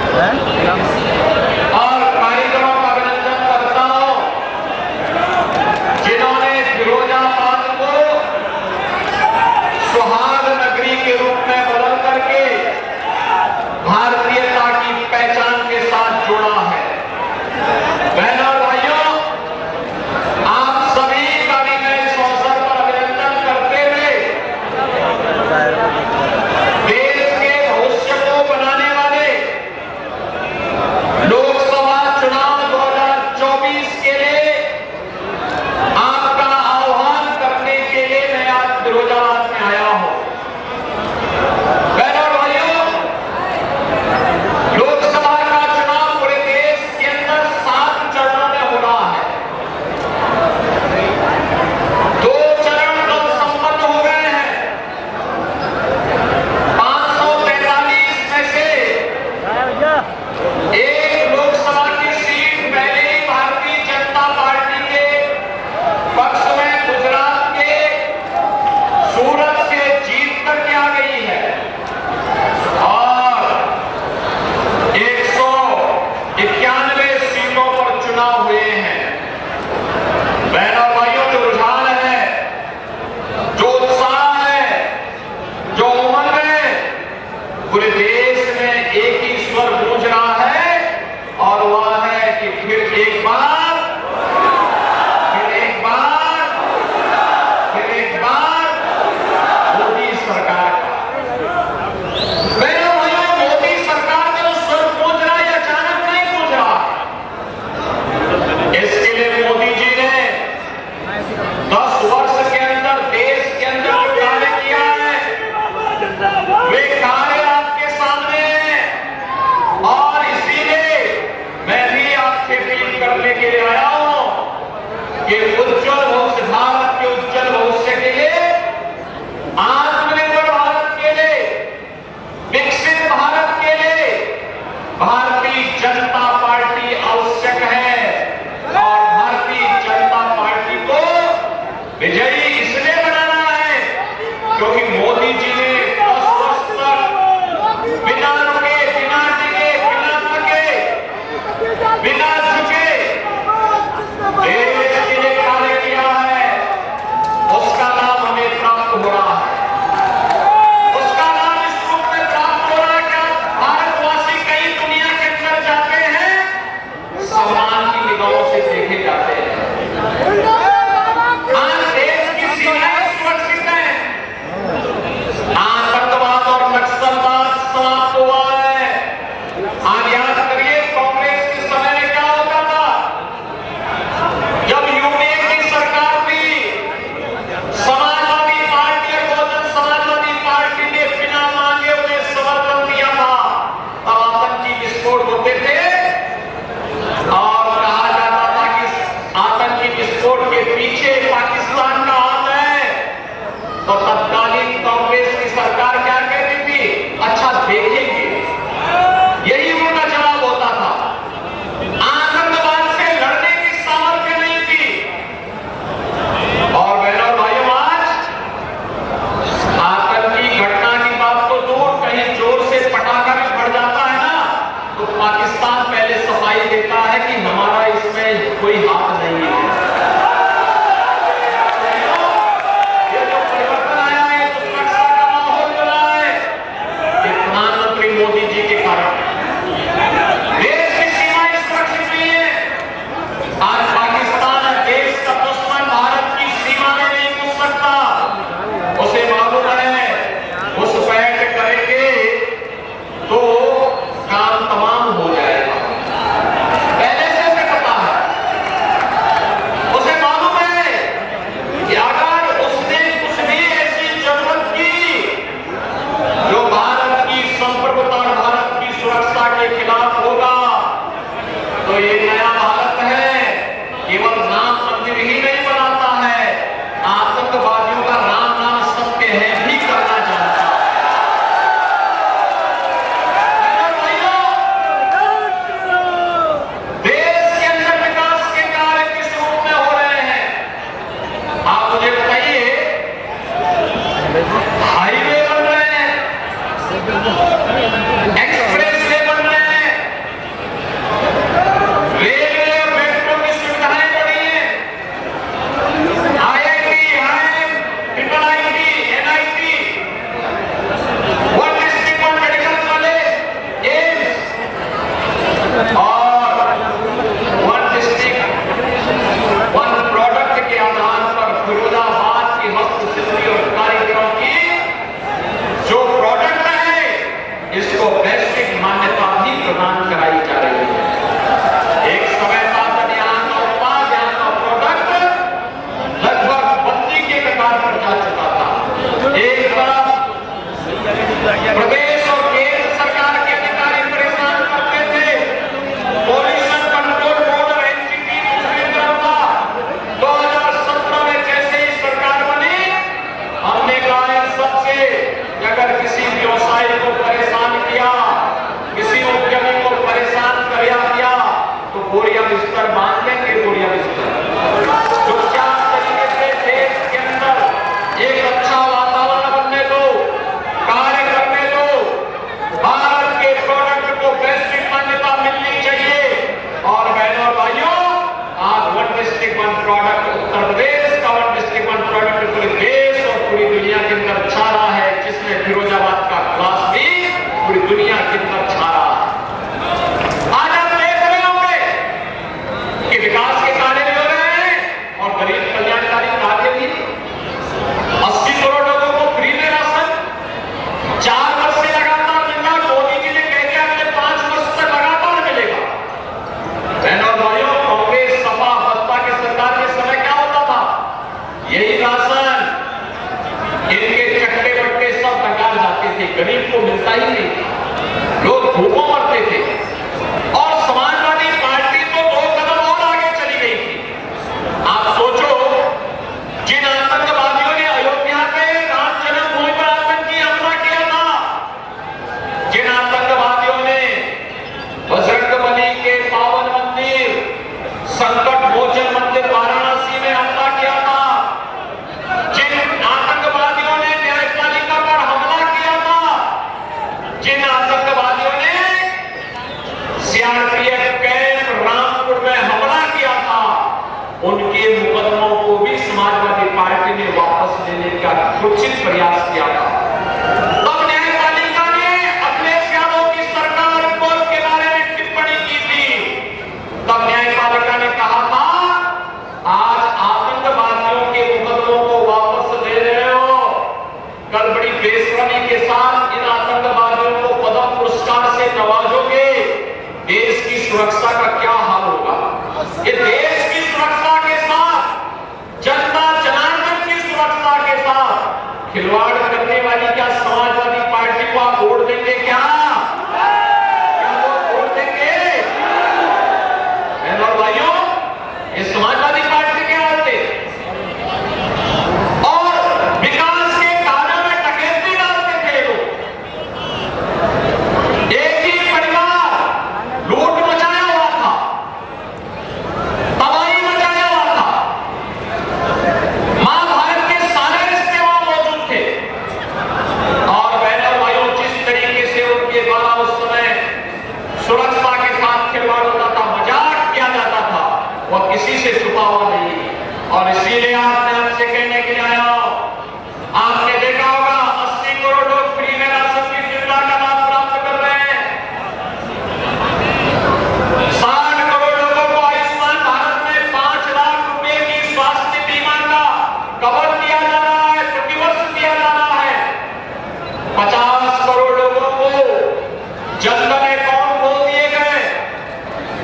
और कार्यक्रमों का अभिनंदन करता हूं जिन्होंने फिरोजाबाद को सुहाग नगरी के रूप में बदल करके भारतीयता की पहचान के साथ जोड़ा है। बहनों और भाइयों, आप सभी का भी मैं इस अवसर पर अभिनंदन करते हुए देश के भविष्य को बनाने वाले लोकसभा चुनाव 2024 के लिए आपका आह्वान करने के लिए मैं आज फिरोजाबाद में आया हूं। बहनों और भाइयों, लोकसभा का चुनाव पूरे देश के अंदर 7 चरणों में हो रहा है। 2 चरण कल संपन्न हो गए हैं। 543 में से एक लोकसभा की सीट पहले ही भारतीय जनता पार्टी के पक्ष में गुजरात के सूरत से जीत करके आ गई है और 191 सीटों पर चुनाव हुए हैं। बहनों और भाइयों, जो रुझान है, जो उत्साह है, जो उमंग है, पूरे देश में एक ही स्वर गूंज रहा है और वह है कि फिर एक बार मोदी सरकार का। बहनों भाइयों, मोदी सरकार का जो स्वर गूंज रहा है अचानक नहीं गूंज रहा है। इसके लिए मोदी जी ने 10 वर्ष के अंदर देश के अंदर जो कार्य किया है वे कार्य आपके सामने हैं और इसीलिए मैं भी आपसे अपील करने के लिए आया हूं कि उज्जवल भविष्य, भारत के उज्जवल भविष्य के लिए, आत्मनिर्भर भारत के लिए, विकसित भारत के लिए भारतीय जनता पार्टी आवश्यक है और भारतीय जनता पार्टी को विजयी इसलिए बनाना है क्योंकि मोदी जी ने 10 वर्ष तक बिना रुके, बिना टिके, बिना थके, बिना झुके देश के लिए कार्य किया कुत्सित प्रयास किया था। तब न्यायपालिका ने अखिलेश यादव की सरकार के बारे में टिप्पणी की थी। तब न्यायपालिका ने कहा था आज आतंकवादियों के मुकदमों को वापस ले रहे हो, कल बड़ी बेशर्मी के साथ इन आतंकवादियों को पद्म पुरस्कार से नवाजोगे, देश की सुरक्षा का क्या हाल होगा। ये देश की सुरक्षा के साथ, जनता जनार्दन की सुरक्षा के साथ खिलवाड़ करने वाली क्या समाजवादी पार्टी को आप वोट देंगे? क्या लोग वोट देंगे? बहनों और भाइयों, ये समाजवादी पार्टी के आते और विकास के कार्यों में डकैती डालते थे लोग। एक ही परिवार लूट मचाया हुआ था, तबाही मचाया हुआ था। मां भारत के सारे रिश्ते वहां मौजूद थे और बहनों और भाइयों, जिस तरीके से उनके द्वारा उस समय सुरक्षा के साथ खिलवाड़ होता था, मजाक किया जाता था, वह किसी से छुपा हुआ नहीं। और इसीलिए आपने हमसे कहने के लिए आया हो, आपने देखा होगा 80 करोड़ लोग फ्री में राशन की सुविधा का लाभ प्राप्त कर रहे हैं। 60 करोड़ लोगों को आयुष्मान भारत में 5 लाख रुपए की स्वास्थ्य बीमा का कवर दिया जा रहा है, प्रतिवर्ष दिया जा रहा है। 50 करोड़ लोगों को जनधन अकाउंट खोल दिए गए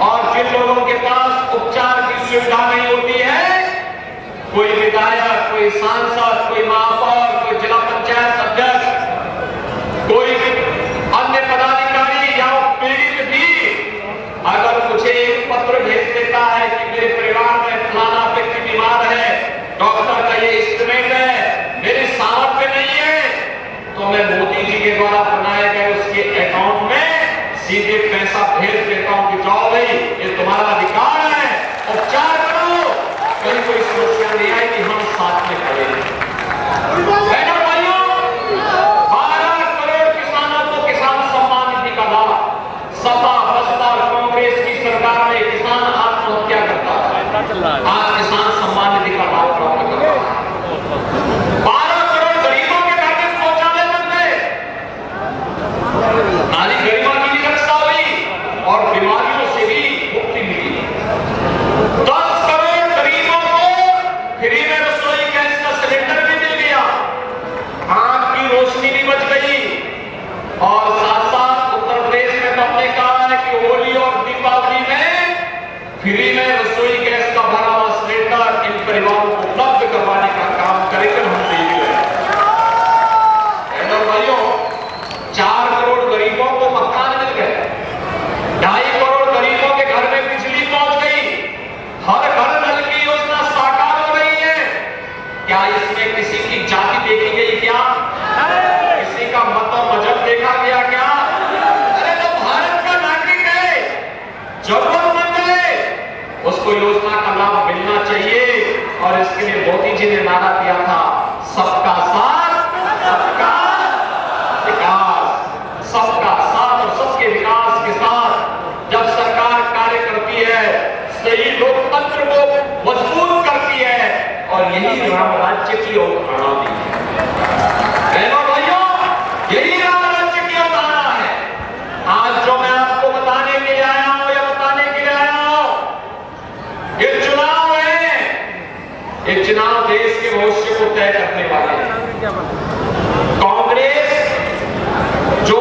और जिन लोगों के पास उपचार की सुविधा नहीं होती है, कोई विधायक, कोई सांसद, कोई महापौर, कोई जिला पंचायत अध्यक्ष, कोई अन्य पदाधिकारी या पीड़ित भी अगर मुझे एक पत्र भेज देता है कि मेरे परिवार में फलाना व्यक्ति बीमार है, डॉक्टर का ये एस्टिमेट है, मेरी सामर्थ्य नहीं है, तो मैं मोदी जी के द्वारा बनाए गए उसके अकाउंट में सीधे पैसा भेज देता हूं कि जाओ भाई, ये तुम्हारा अधिकार है, उपचार करो। कहीं कोई समस्या नहीं आई कि हम साथ में खड़े हैं। बहनों भाइयों, 12 करोड़ किसानों को किसान सम्मान निधि का लाभ, सपा बसपा और कांग्रेस की सरकार में किसान आत्महत्या करता है, आज किसान सम्मान निधि का लाभ प्राप्त कर रहा है। 12 करोड़ गरीबों के घर में शौचालय बन गए, नारी गरिमा की भी रक्षा हुई और बीमारियों से भी मुक्ति मिली। 10 करोड़ गरीबों को फ्री में रसोई गैस का सिलेंडर भी मिल गया, आंख की रोशनी भी बच गई। और साथ साथ उत्तर प्रदेश में तो हमने कहा है कि होली और दीपावली में फ्री में रसोई गैस का भरा हुआ सिलेंडर इन परिवारों को उपलब्ध करवाने का काम कार्यक्रम हम दे रहे हैं। भाइयों, 4 करोड़ गरीबों को मकान मिल गए, 2.5 करोड़ गरीबों के घर में बिजली पहुंच गई, हर घर नल की योजना साकार हो रही है। क्या इसमें किसी की जाति देखी गई? क्या किसी का मत और मजहब देखा गया? क्या? अरे तो भारत का नागरिक है, जरूरतमंद है, उसको योजना का लाभ मिलना चाहिए। और इसके लिए मोदी जी ने नारा दिया था, सबका साथ सबका विकास। सबका साथ और सबके विकास के साथ जब सरकार कार्य करती है, सही लोकतंत्र को मजबूत करती है, और यही राम राज्य की अवधारणा भी है। बहनों भाइयों, यही राम राज्य की अवधारणा है। आज जो मैं आपको बताने के लिए आया हूं या बताने के लिए आया हूं, ये चुनाव है, ये चुनाव देश के भविष्य को तय करने वाले हैं। कांग्रेस जो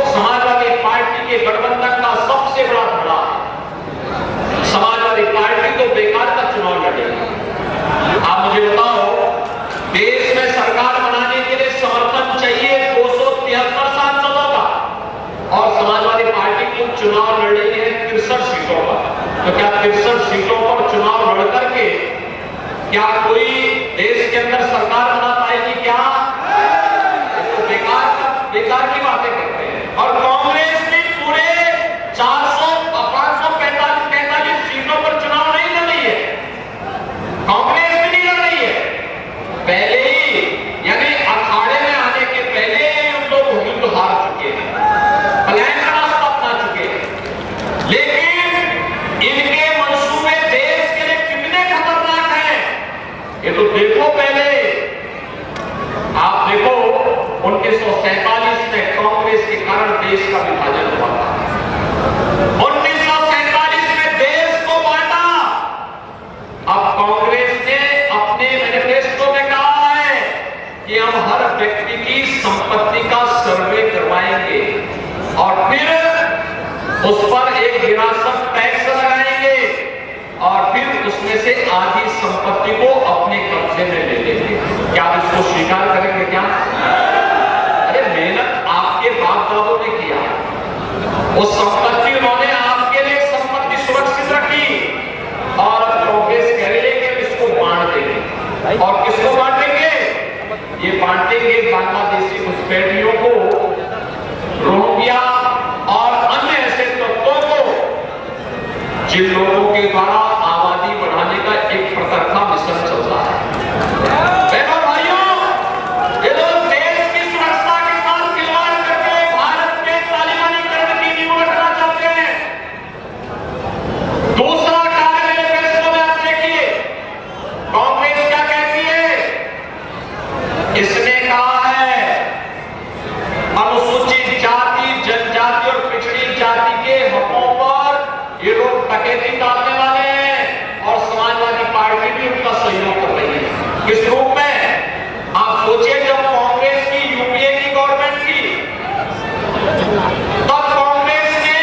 समाजवादी पार्टी के गठबंधन का सबसे बड़ा धड़ा है, समाजवादी पार्टी तो बेकार का चुनाव लड़ेगी। आप मुझे बताओ, देश में सरकार बनाने के लिए समर्थन चाहिए 273 सांसदों का, और समाजवादी पार्टी को चुनाव लड़ रही है 63 सीटों पर। तो क्या 63 सीटों पर चुनाव लड़ करके क्या कोई देश के अंदर सरकार बना पाएगी? क्या? तो बेकार की बातें करते हैं। और कांग्रेस भी पूरे 545 सीटों पर चुनाव नहीं लड़ रही है, कांग्रेस भी नहीं लड़ रही है। पहले ही, यानी अखाड़े में आने के पहले ही उन लोग युद्ध हार चुके हैं, प्लान का रास्ता अपना चुके हैं। लेकिन इनके मंसूबे देश के लिए कितने खतरनाक हैं, ये तो देखो। पहले देश का विभाजन हुआ था। 1947 में देश को बांटा। अब कांग्रेस ने अपने मैनिफेस्टो में कहा है कि हम हर व्यक्ति की संपत्ति का सर्वे करवाएंगे और फिर उस पर एक विरासत टैक्स लगाएंगे और फिर उसमें से आधी संपत्ति को अपने कब्जे में ले लेंगे। क्या आप इसको स्वीकार करेंगे क्या? अरे मेहनत आपके बाप दादों ने किया, वो संपत्ति उन्होंने आपके लिए संपत्ति सुरक्षित रखी और अब कांग्रेस कह रही है कि इसको बांट देंगे। और किसको बांटेंगे? ये बांटेंगे बांग्लादेशी घुसपैठियों को, रोहिंग्या और अन्य ऐसे तत्वों को जिन लोगों के द्वारा आबादी बढ़ाने का एक प्रतरफा मिशन चल रहा है। बहनों भाइयों, ये लोग देश की सुरक्षा के साथ खिलवाड़ करके भारत के तालिबानीकरण की नींव रखना चाहते हैं। दूसरा कार्य मैनिफेस्टो में आप देखिए, कांग्रेस क्या कहती है? इसने कहा है अनुसूचित जाति, जनजाति और पिछड़ी जाति के हकों पर ये लोग डकैती डालने वाले हैं और समाजवादी पार्टी भी उनका सहयोग कर रही है। किस रूप में? आप सोचिए, जब कांग्रेस की यूपीए की गवर्नमेंट थी तब कांग्रेस ने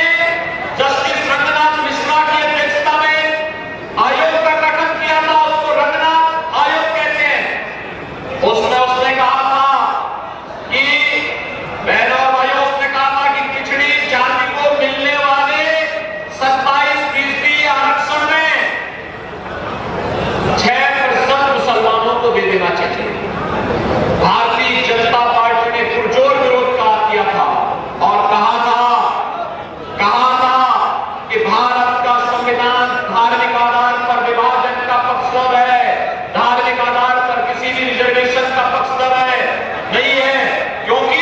जस्टिस रंगनाथ मिश्रा की अध्यक्षता में आयोग का गठन किया था। उसको रंगनाथ आयोग कहते हैं। उसने कहा था कि बहनों और भाइयों, उसने कहा था कि पिछड़ी जाति को मिलने वाले 27% आरक्षण में 6% मुसलमानों को दे देना चाहिए। भारतीय जनता पार्टी ने पुरजोर विरोध किया था और कहा था कि भारत का संविधान धार्मिक आधार पर विभाजन का पक्षधर है, धार्मिक आधार पर किसी भी रिजर्वेशन का पक्षधर है नहीं है, क्योंकि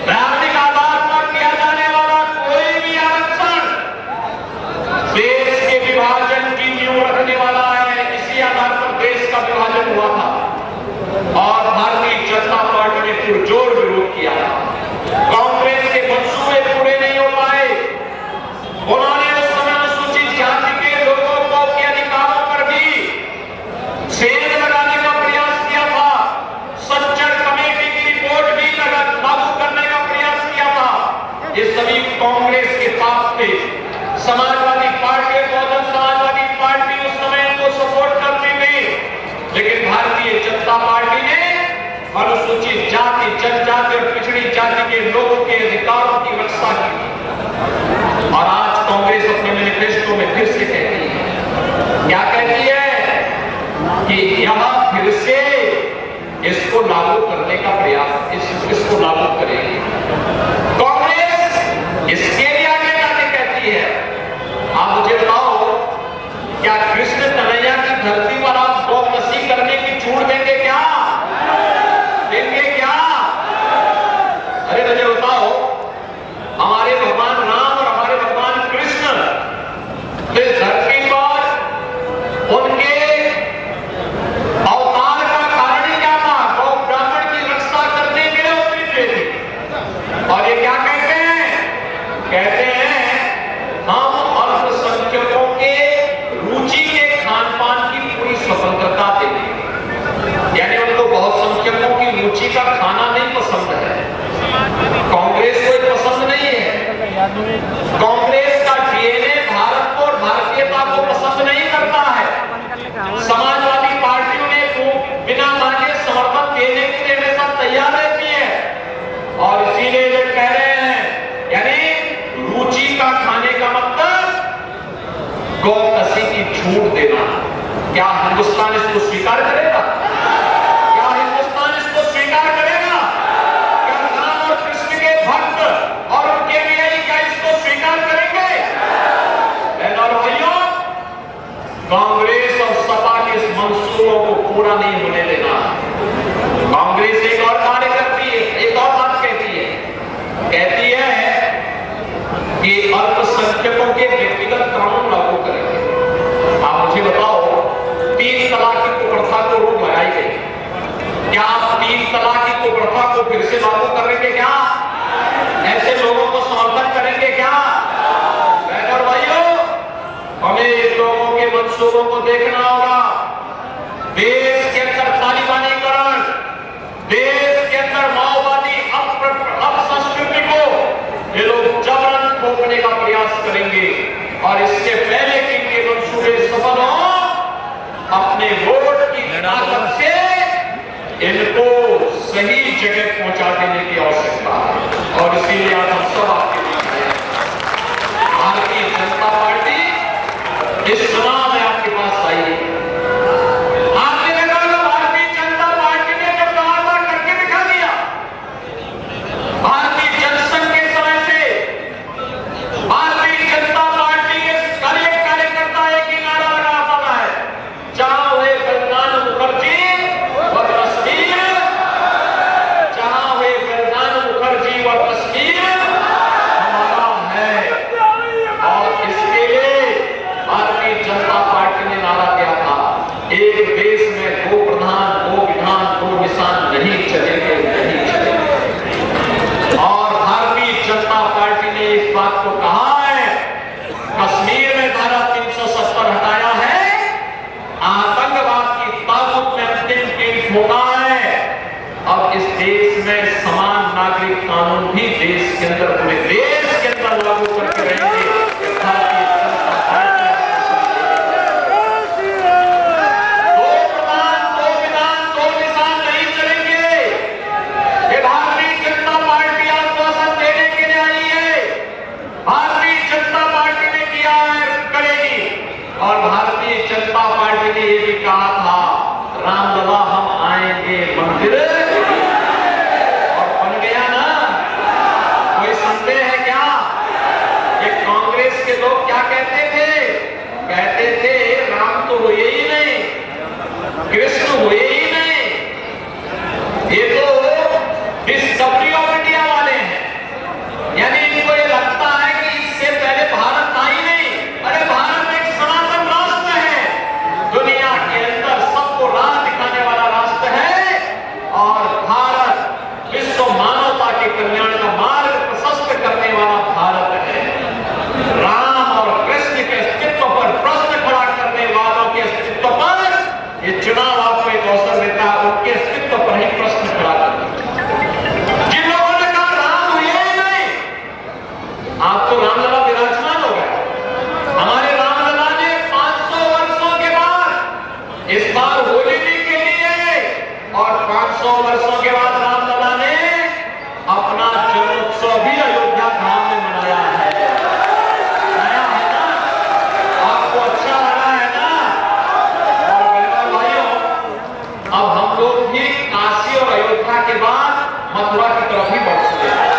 धार्मिक आधार पर किया जाने वाला कोई भी आरक्षण देश के विभाजन की नींव रखने वाला है। इसी आधार पर देश का विभाजन हुआ था और भारतीय जनता पार्टी ने पुरजोर विरोध किया। कांग्रेस के मंसूबे पूरे नहीं हो पाए। उन्होंने उस समय अनुसूचित जाति के लोगों को के अधिकारों पर भी सेंध लगाने का प्रयास किया था। सज्जन कमेटी की रिपोर्ट भी लागू करने का प्रयास किया था। ये सभी कांग्रेस के पास थे। समाजवादी पार्टी, बहुजन समाजवादी पार्टी उस समय को सपोर्ट करती थी, लेकिन भारतीय जनता पार्टी ने अनुसूचित जाति, जनजाति और पिछड़ी जाति के लोगों के अधिकारों की रक्षा की। और आज कांग्रेस अपने मैनिफेस्टो में फिर से कहती है, क्या कहती है? कि यहां फिर से इसको लागू करने का प्रयास, इसको लागू करेगी। कांग्रेस इसके लिए आगे जाके कहती है, आप मुझे बताओ, क्या कृष्ण कन्हैया की धरती पर आप गौकसी करने की छूट देंगे क्या? देंगे क्या? अरे मुझे बताओ, हमारे भगवान राम और हमारे भगवान कृष्ण इस धरती पर उनके अवतार का कारण ही क्या था? गौ ब्राह्मण की रक्षा करने के लिए अवतरित हुए थे। और ये क्या कहते हैं? कहते हैं हम अल्पसंख्यकों के रुचि के खान पान की पूरी स्वतंत्रता देंगे। यानी उनको बहुसंख्यकों की रुचि का खाना नहीं पसंद है। कांग्रेस को पसंद नहीं है। कांग्रेस का डीएनए भारत को और भारतीयता को पसंद नहीं करता है। समाजवादी पार्टियों ने बिना मांगे समर्थन देने के लिए हमेशा तैयार रहती है और इसीलिए वे कह रहे हैं, यानी रुचि का खाने का मतलब गौकसी की छूट देना। क्या हिंदुस्तान इसको स्वीकार करेगा? क्या हिंदुस्तान इसको स्वीकार करेगा? क्या राम और कृष्ण के भक्त और उनके लिए क्या इसको स्वीकार करेंगे? बहनों और भाइयों, कांग्रेस और सपा के इस मंसूबों को पूरा नहीं होने देना। कांग्रेस एक और कार्य करती है, एक और बात कहती है कि अल्पसंख्यकों के व्यक्तिगत कानून लागू करेंगे। आप मुझे बताओ, 3 तलाक की कुप्रथा को रोक लगाई गई, क्या आप 3 तलाक की कुप्रथा को फिर से लागू करेंगे क्या? ऐसे लोगों को समर्थन करेंगे क्या? बहनों और भाइयों, हमें इन लोगों के मंसूबों को देखना होगा। देश के अंदर तालिबानीकरण, देश के अंदर माओवादी अपसंस्कृति को ये लोग जबरन थोपने का प्रयास करेंगे और इसके पहले कि इनके मंसूबे सफल हो, अपने वोट की ताकत से इनको सही जगह पहुंचा देने की आवश्यकता है। और इसीलिए आज हम सब आपके बीच हैं। भारतीय जनता पार्टी इस चुनाव में आपके पास आई है। आपने देखा होगा भारतीय जनता पार्टी ने जो वादा करके दिखा दिया, भारतीय जनसंघ के समय से भारतीय जनता पार्टी के कार्यकर्ता एक ही नारा लगा पाता है, चाहे बलराम मुखर्जी व कश्मीर, चाहे बलराम मुखर्जी व कश्मीर हमारा है। और इसके लिए भारतीय जनता पार्टी ने नारा दिया था, एक देश में दो प्रधान, दो विधान, दो निशान नहीं चलेंगे, नहीं चलेंगे। और भारतीय जनता पार्टी ने इस बात को कहा है, कश्मीर में धारा 370 हटाया है, आतंकवाद की ताकत में अंतिम तीर ठोका है। अब इस देश में समान नागरिक कानून भी देश के अंदर, पूरे देश के अंदर लागू करके रहेंगे। भारतीय जनता पार्टी दो प्रधान, दो विधान, दो निशान नहीं चलेंगे। ये भारतीय जनता पार्टी आश्वासन देने के लिए आई है। भारतीय जनता पार्टी ने किया है, करेगी। और भारतीय जनता पार्टी ने ये भी कहा था, रामलला हम आएंगे मंदिर, और बन गया ना। कोई संदेह है क्या? ये कांग्रेस के लोग क्या कहते थे? कहते थे राम तो हुए ही नहीं, कृष्ण हुए ही नहीं, ये तो डिस्कवरी ऑफ इंडिया वाले हैं। यानी इनको ये लगता है कि इससे पहले भारत था ही नहीं। अरे भारत एक सनातन राष्ट्र है, दुनिया के अंदर सबको राह दिखाने वाला राष्ट्र है। और भारत विश्व मानवता के कल्याण का मार्ग प्रशस्त करने वाला भारत है। राम और कृष्ण के अस्तित्व पर प्रश्न खड़ा करने वालों के अस्तित्व पर ये चुनाव आपको एक अवसर देता है, उनके अस्तित्व पर ही प्रश्न खड़ा करना। जिन लोगों ने कहा राम हुए ही नहीं, आप तो रामलला विराजमान हो गए। हमारे रामलला ने 500 वर्षों के बाद इस बार होली भी खेली है, और 500 वर्षों के बाद रामलला ने अपना जन्मोत्सव भी अयोध्या धाम में मनाया है। मनाया है ना? आपको अच्छा लगा है ना? और बहनों भाइयों, अब हम लोग भी काशी और अयोध्या के बाद मथुरा की तरफ ही बढ़ चुके हैं।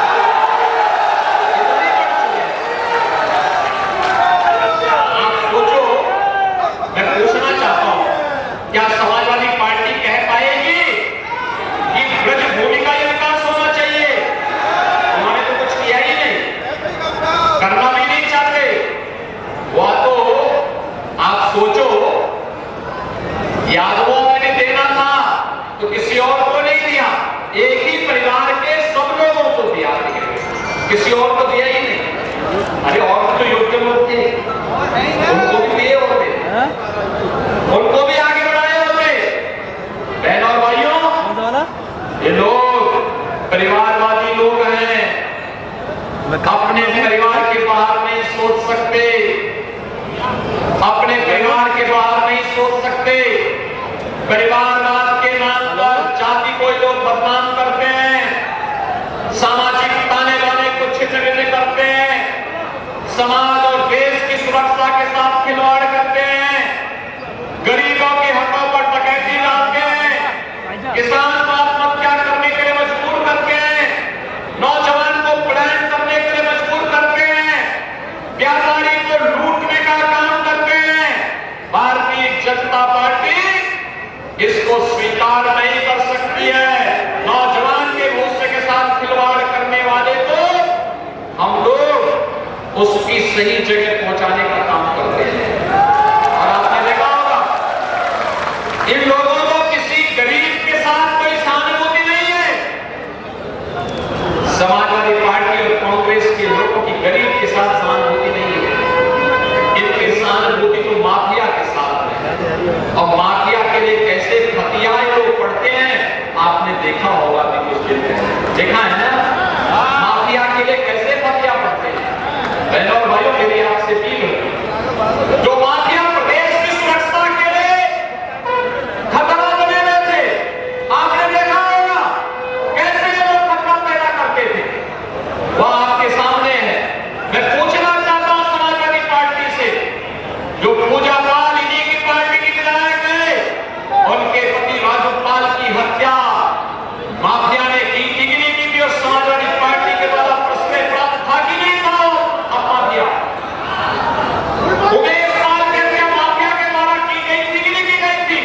आप सोचो, मैं पूछना चाहता हूं, क्या समाजवादी पार्टी कह पाएगी कि ब्रज भूमि का ये विकास होना चाहिए? उन्होंने तो कुछ किया ही नहीं, करना भी नहीं चाहते। वह तो आप सोचो, यादवों ने देना था तो किसी और को नहीं दिया, एक ही परिवार के सब लोगों को दिया, किसी और को दिया ही नहीं। अरे और तो योग्य लोग थे, उनको भी दिए होते, उनको भी आगे बढ़ाए होते। बहनों और भाइयों, ये लोग परिवारवादी लोग हैं, अपने परिवार के बाहर नहीं सोच सकते, अपने परिवार के बाहर नहीं सोच सकते। परिवारवाद के नाम पर जाति को लोग बदनाम करते हैं, सामाजिक ताने बाने को छितरने करते हैं, समाज और देश की सुरक्षा के साथ खिलवाड़ करते हैं, गरीबों के हकों पर डकैती डालते हैं, किसान को आत्महत्या करने के लिए मजबूर करते हैं, नौजवान को पलायन करने के लिए मजबूर करते हैं, व्यापारी को लूटने का काम करते हैं। भारतीय जनता पार्टी इसको स्वीकार नहीं कर सकती है। नौजवान के भविष्य के साथ खिलवाड़ करने वाले को हम लोग उसकी सही जगह पहुंचाने का काम करते हैं। और आपने देखा होगा, इन लोगों को किसी गरीब के साथ कोई सहानुभूति नहीं है। समाजवादी पार्टी और साथ सहानुभूति नहीं है, इनकी सहानुभूति तो माफिया के साथ है। और माफिया के लिए कैसे फतिया लोग पढ़ते हैं आपने देखा होगा अभी कुछ दिन पहले, देखा है ना, माफिया के लिए कैसे फतिया पढ़ते हैं। बहनों और भाइयों, मेरी आपसे अपील है, जो माफिया प्रदेश की सुरक्षा के लिए खतरा बने हुए थे, आपने देखा होगा कैसे लोग खतरा पैदा करते थे, वह आपके सामने है। मैं पूछना चाहता हूं समाजवादी पार्टी से, जो पूजा पाल इन्हीं की पार्टी की विधायक है, उनके पति राजपाल की हत्या माफिया ने की कि नहीं की थी, और समाजवादी पार्टी के द्वारा प्रश्न प्राप्त था कि नहीं था, अब माफिया उमेश पाल की हत्या माफिया के द्वारा की गई थी कि नहीं की गई थी,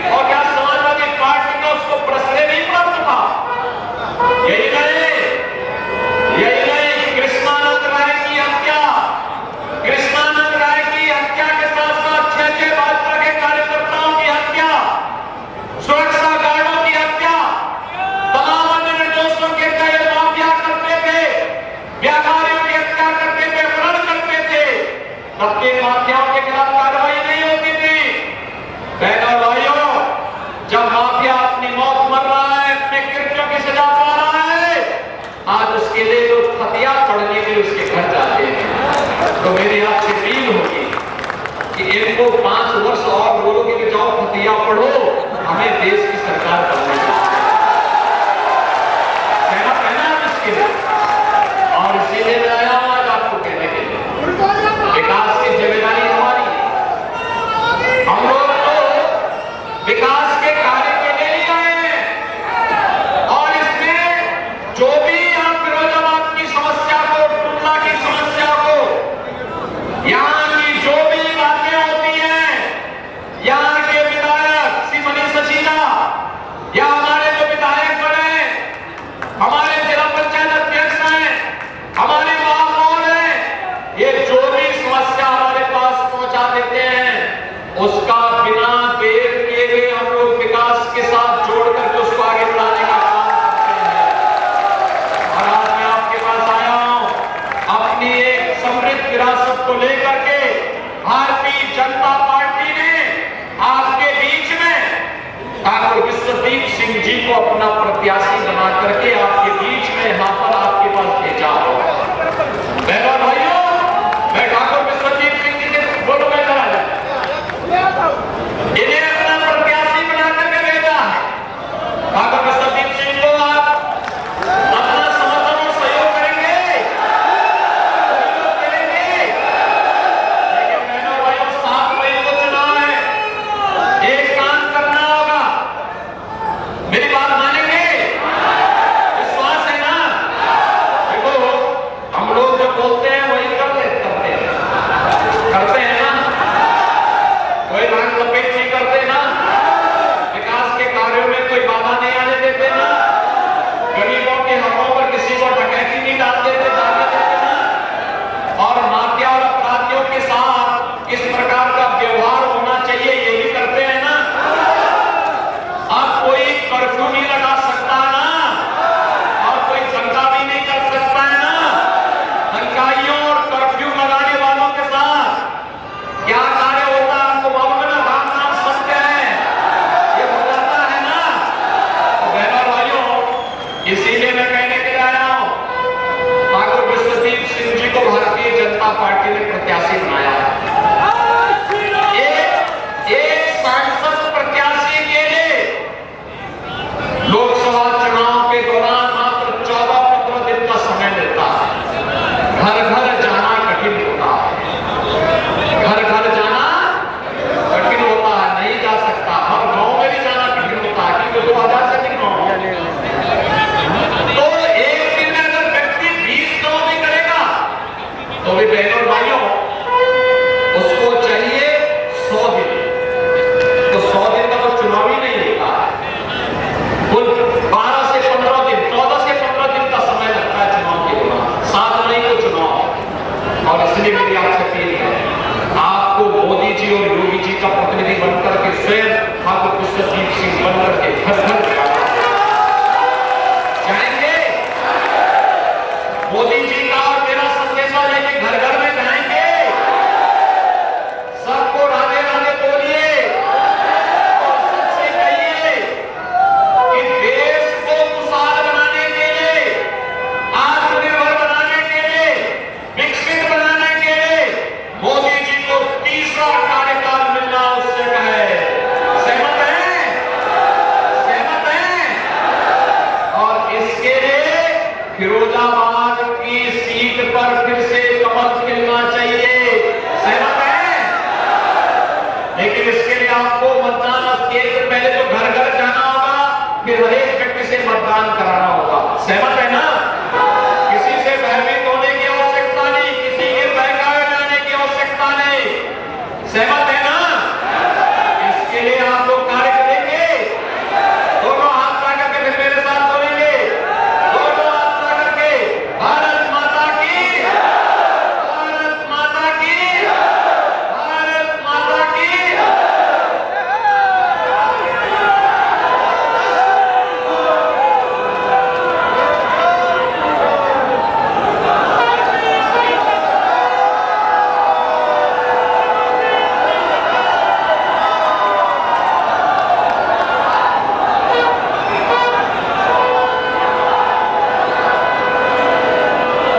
और क्या समाजवादी पार्टी का उसको प्रश्न नहीं प्राप्त था। यही नहीं, कृष्णानंद राय की हत्या, कृष्णानंद राय की हत्या के साथ साथ 6 भाजपा के कार्यकर्ताओं की हत्या, सुरक्षा गार्डों की हत्या, तमाम अन्य निर्दोषों की हत्या ये माफिया करते थे, व्यापारियों की हत्या करते थे, अपहरण करते थे, तब के माफियाओं के खिलाफ कार्रवाई नहीं होती थी। बहनों भाइयों, जब माफिया अपनी मौत मर रहा है, अपने कृत्यों की सजा पा रहा है, आज उसके लिए लोग फतिया पढ़ने के लिए उसके घर जाते हैं। तो मेरी आपसे अपील होगी कि इनको 5 वर्ष और बोलोगे कि जाओ फतिया पढ़ो, हमें देश की सरकार बनने कहना कहना इसके लिए, और इसीलिए मैं आया हूं आज आपको कहने के लिए, विकास की जिम्मेदारी हमारी है। हम लोग तो विकास के कार्य के लिए ही आए हैं, और इसमें जो भी यहाँ फिरोजाबाद की समस्या को, टुंडला की समस्या को, यहाँ की जो भी बातें होती हैं, यहाँ के विधायक श्री मनीष सचीना या हमारे जो विधायक बने, हमारे जिला पंचायत अध्यक्ष हैं, हमारे महापौर हैं, ये जो भी समस्या हमारे पास पहुंचा देते हैं, उसका बिना देर किए हुए हम लोग विकास के साथ जोड़ करके उसको आगे बढ़ाने का काम करते हैं। और आज मैं आपके पास आया हूं अपनी एक समृद्ध विरासत को लेकर के। भारतीय जनता पार्टी ने आपके बीच में डॉक्टर विश्वदीप सिंह जी को अपना प्रत्याशी बना करके आपके बीच में यहां पर आपके पास भेजा हो। बहनों भाइयों, मैं डॉक्टर विश्वदीप सिंह जी के बोलो में करा जाए, इन्हें अपना प्रत्याशी बना करके भेजा है। डॉक्टर विश्वदीप सिंह को आप अपना समर्थन और सहयोग करेंगे, लेकिन बहनों भाइयों 7 मई को चुनाव है, एक काम करना होगा, मेरी बात मानेंगे, विश्वास है ना। देखो हम लोग जो बोलते हैं वही करते हैं ना, कोई रंग लपेट नहीं करते ना, विकास के कार्यों में कोई बाधा नहीं आने देते ना, गरीबों के हकों पर किसी को डकैती नहीं डाल देते ना, और माफिया और अपराधियों के साथ किस प्रकार का व्यवहार होना चाहिए ये भी करते हैं ना। अब कोई कर्फ्यू नहीं लगा सकता ना, और कोई दंगा भी नहीं कर सकता है ना। दंगाइयों और कर्फ्यू लगाने वालों के साथ क्या कार्य होता है आपको मालूम है ना, राम नाम सत्य है, ये हो जाता है ना। तो बहनों भाइयों, इसीलिए मैं कहने के लिए आया हूं, डॉक्टर विश्वदीप सिंह जी को भारतीय जनता पार्टी ने प्रत्याशी बनाया है। एक सांसद प्रत्याशी के लिए लोकसभा चुनाव के दौरान मात्र 14-15 दिन का समय मिलता है। घर घर जाना कठिन होता है, घर घर जाना कठिन होता है, नहीं जा सकता। हर गांव में भी जाना कठिन होता है, क्योंकि 2000 से अधिक गांव है। तो एक दिन में अगर व्यक्ति 20 गांव भी करेगा तो भी बहनों भाइयों उसको चाहिए 100 दिन। तो 100 दिन का तो चुनाव ही नहीं होता है, कुल 12 से 15 दिन, 14 से 15 दिन का समय लगता है चुनाव के दौरान। 7 मई को चुनाव है, और इसलिए मेरी आपसे अपील है, आपको मोदी जी और योगी जी का प्रतिनिधि बनकर के स्वयं ठाकुर विश्वदीप सिंह बनकर के घर घर जाएंगे। मोदी जी का और मेरा संदेशा लेके घर घर लेकिन इस